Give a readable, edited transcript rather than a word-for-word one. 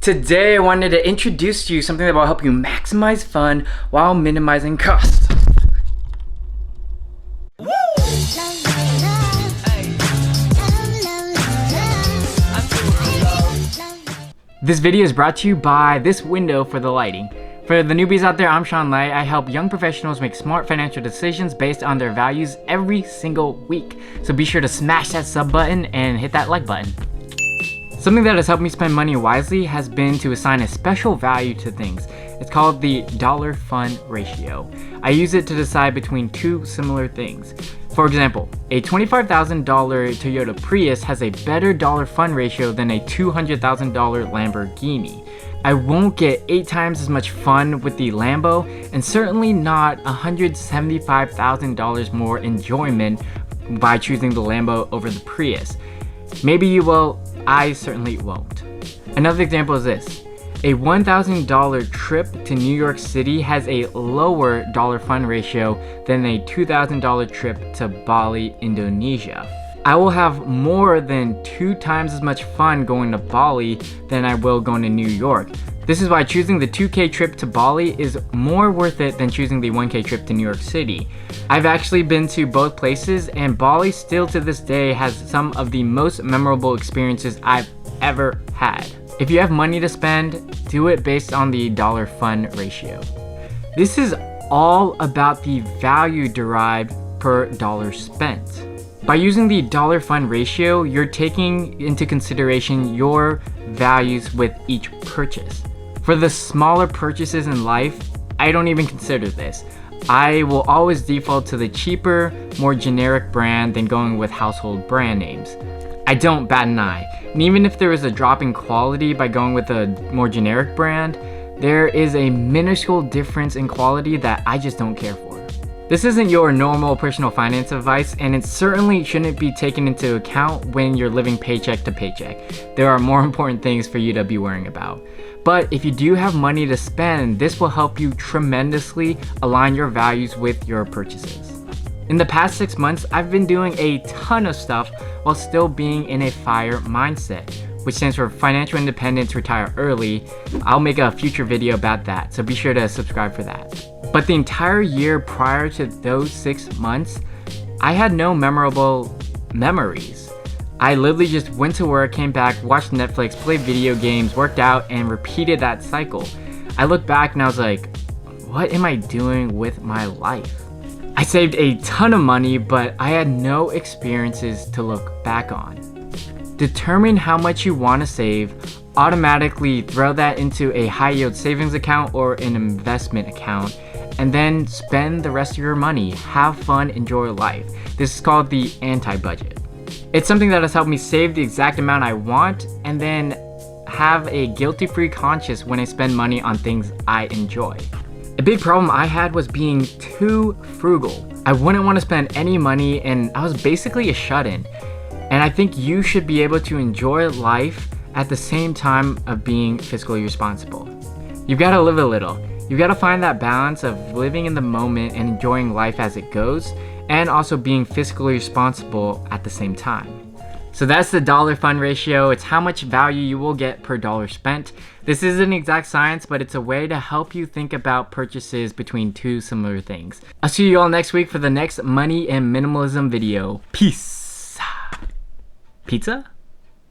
Today I wanted to introduce to you something that will help you maximize fun while minimizing costs. This video is brought to you by this window for the lighting. For the newbies out there, I'm FamiLei. I help young professionals make smart financial decisions based on their values every single week. So be sure to smash that sub button and hit that like button. Something that has helped me spend money wisely has been to assign a special value to things. It's called the dollar fund ratio. I use it to decide between two similar things. For example, a $25,000 Toyota Prius has a better dollar fund ratio than a $200,000 Lamborghini. I won't get 8 times as much fun with the Lambo, and certainly not $175,000 more enjoyment by choosing the Lambo over the Prius. Maybe you will, I certainly won't. Another example is this. A $1,000 trip to New York City has a lower dollar fund ratio than a $2,000 trip to Bali, Indonesia. I will have more than 2 times as much fun going to Bali than I will going to New York. This is why choosing the 2K trip to Bali is more worth it than choosing the 1K trip to New York City. I've actually been to both places, and Bali still to this day has some of the most memorable experiences I've ever had. If you have money to spend, do it based on the dollar fund ratio. This is all about the value derived per dollar spent. By using the dollar fund ratio, you're taking into consideration your values with each purchase. For the smaller purchases in life, I don't even consider this. I will always default to the cheaper, more generic brand than going with household brand names. I don't bat an eye. And even if there is a drop in quality by going with a more generic brand, there is a minuscule difference in quality that I just don't care for. This isn't your normal personal finance advice, and it certainly shouldn't be taken into account when you're living paycheck to paycheck. There are more important things for you to be worrying about. But if you do have money to spend, this will help you tremendously align your values with your purchases. In the past 6 months, I've been doing a ton of stuff while still being in a FIRE mindset, which stands for Financial Independence Retire Early. I'll make a future video about that, so be sure to subscribe for that. But the entire year prior to those 6 months, I had no memorable memories. I literally just went to work, came back, watched Netflix, played video games, worked out, and repeated that cycle. I look back and I was like, what am I doing with my life? I saved a ton of money, but I had no experiences to look back on. Determine how much you want to save, automatically throw that into a high yield savings account or an investment account, and then spend the rest of your money. Have fun, enjoy life. This is called the anti-budget. It's something that has helped me save the exact amount I want and then have a guilty-free conscience when I spend money on things I enjoy. A big problem I had was being too frugal. I wouldn't want to spend any money, and I was basically a shut-in. And I think you should be able to enjoy life at the same time of being fiscally responsible. You've got to live a little. You've got to find that balance of living in the moment and enjoying life as it goes, and also being fiscally responsible at the same time. So that's the dollar fund ratio. It's how much value you will get per dollar spent. This isn't an exact science, but it's a way to help you think about purchases between two similar things. I'll see you all next week for the next money and minimalism video. Peace. Pizza?